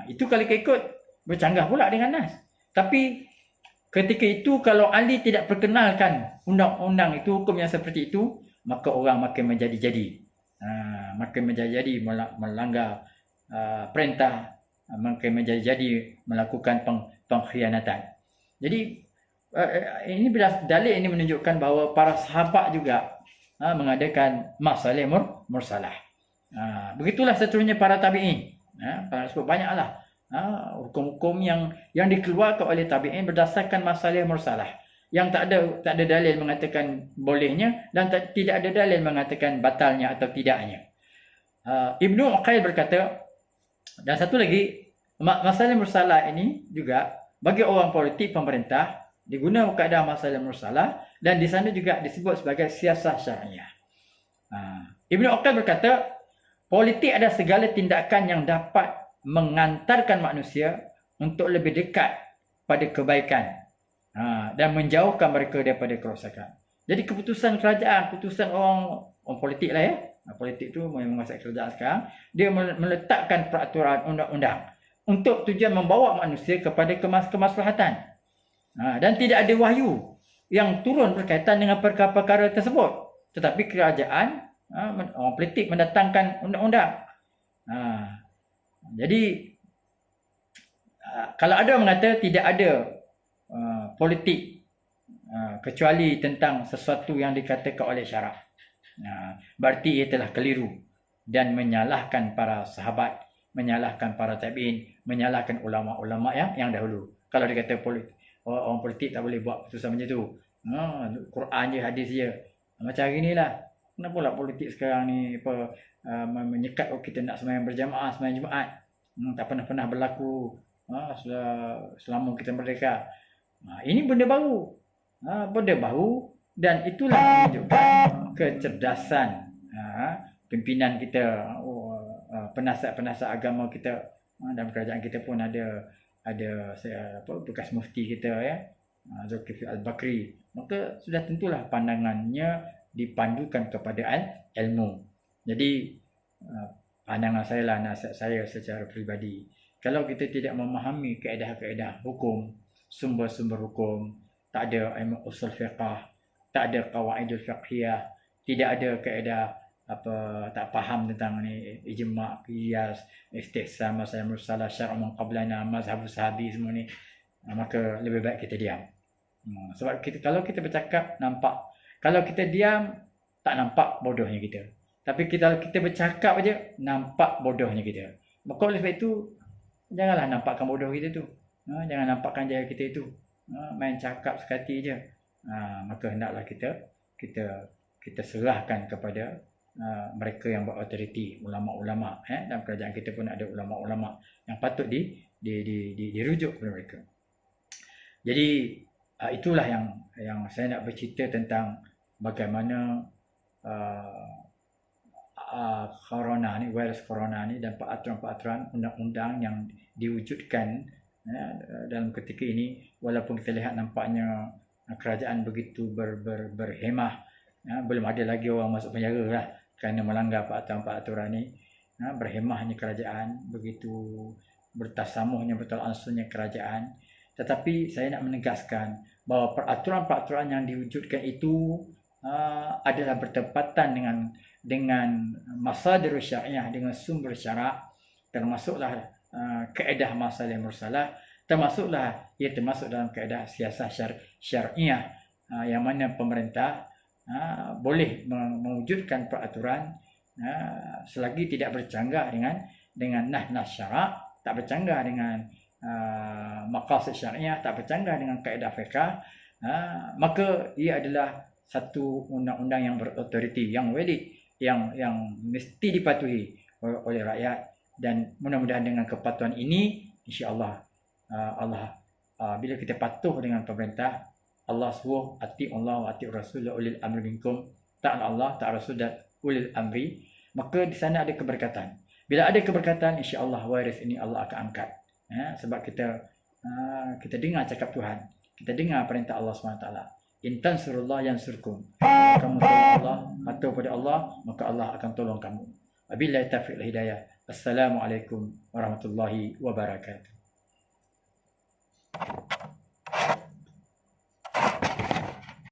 Itu kalau ikut bercanggah pula dengan nas. Tapi ketika itu kalau Ali tidak perkenalkan undang-undang itu, hukum yang seperti itu, maka orang makin menjadi-jadi. Makin menjadi-jadi melanggar perintah, makin menjadi-jadi melakukan pengkhianatan. Jadi ini dalil ini menunjukkan bahawa para sahabat juga mengadakan masalih mursalah. Begitulah seterusnya para tabi'in. Sebab banyaklah hukum-hukum yang dikeluarkan oleh tabi'in berdasarkan masalih mursalah, yang tak ada dalil mengatakan bolehnya dan tidak ada dalil mengatakan batalnya atau tidaknya. Ibnu Uqail berkata, dan satu lagi, masalah mursalah ini juga bagi orang politik pemerintah digunakan kaedah masalah mursalah, dan di sana juga disebut sebagai siasah syariah. Ibnu Uqail berkata, politik adalah segala tindakan yang dapat mengantarkan manusia untuk lebih dekat pada kebaikan dan menjauhkan mereka daripada kerosakan. Jadi keputusan kerajaan, keputusan orang politik lah ya. Politik tu menguasai kerajaan sekarang, dia meletakkan peraturan undang-undang untuk tujuan membawa manusia kepada kemaslahatan. Dan tidak ada wahyu yang turun berkaitan dengan perkara-perkara tersebut. Tetapi kerajaan, orang politik mendatangkan undang-undang. Jadi kalau ada mengata tidak ada politik kecuali tentang sesuatu yang dikatakan oleh syarak, berarti ia telah keliru dan menyalahkan para sahabat, menyalahkan para tabi'in, menyalahkan ulama-ulama yang dahulu. Kalau dia kata orang politik tak boleh buat keputusan macam tu, Quran je, hadis je, macam hari ni lah. Kenapa pula politik sekarang ni menyekat kita nak sembahyang berjamaah, sembahyang Jumaat? Tak pernah berlaku selama kita merdeka. Ini benda baru, dan itulah menunjukkan kecerdasan pimpinan kita, penasihat-penasihat agama kita. Dalam kerajaan kita pun ada bekas mufti kita ya, Zulkifli Al-Bakri. Maka sudah tentulah pandangannya dipandukan kepada ilmu. Jadi pandangan saya lah, nasihat saya secara peribadi, kalau kita tidak memahami kaedah-kaedah hukum, sumber-sumber hukum, tak ada ilmu usul fiqh, tak ada qawaidul fiqhiyah, tidak ada kaedah tak faham tentang ni ijma', qiyas, istihsan, masalah mursalah, syar'u man qablana, mazhabus sahabi, semua ni, maka lebih baik kita diam. Sebab kalau kita bercakap nampak, kalau kita diam tak nampak bodohnya kita. Tapi kalau kita bercakap aja nampak bodohnya kita. Maka oleh sebab itu janganlah nampakkan bodoh kita tu. Jangan nampakkan jaya kita itu. Main cakap sekati je. Maka hendaklah kita serahkan kepada mereka yang berautoriti, ulama-ulama. Dalam kerajaan kita pun ada ulama-ulama yang patut dirujuk kepada mereka. Jadi itulah yang saya nak bercerita tentang bagaimana corona ni, virus corona ni, dan peraturan-peraturan undang-undang yang diwujudkan dalam ketika ini. Walaupun kita lihat nampaknya kerajaan begitu berhemah, belum ada lagi orang masuk penjara lah kerana melanggar peraturan-peraturan ni. Berhemahnya kerajaan, begitu bertasamuhnya, betul ansurnya kerajaan. Tetapi saya nak menegaskan bahawa peraturan-peraturan yang diwujudkan itu adalah bertepatan dengan masadir syariah, dengan sumber syarak, termasuklah kaedah masalah mursalah, termasuklah ia termasuk dalam kaedah siasah syariah, yang mana pemerintah boleh mewujudkan peraturan selagi tidak bercanggah dengan nas syarak, tak bercanggah dengan maqasid syariah, tak bercanggah dengan kaedah fiqh, maka ia adalah satu undang-undang yang berautoriti, yang valid, yang mesti dipatuhi oleh rakyat. Dan mudah-mudahan dengan kepatuhan ini, insya-Allah, bila kita patuh dengan pemerintah, Allah suruh ati Allah wa ati Rasul ulil amri minkum, taat Allah, taat Rasul dan ulil amri, maka di sana ada keberkatan. Bila ada keberkatan, insya-Allah waris ini Allah akan angkat. Sebab kita dengar cakap Tuhan, kita dengar perintah Allah SWT. In tansurullah yansurkum. Kalau kamu tolong Allah, patuh pada Allah, maka Allah akan tolong kamu. Wabillahi taufiq wal hidayah. Assalamualaikum warahmatullahi wabarakatuh.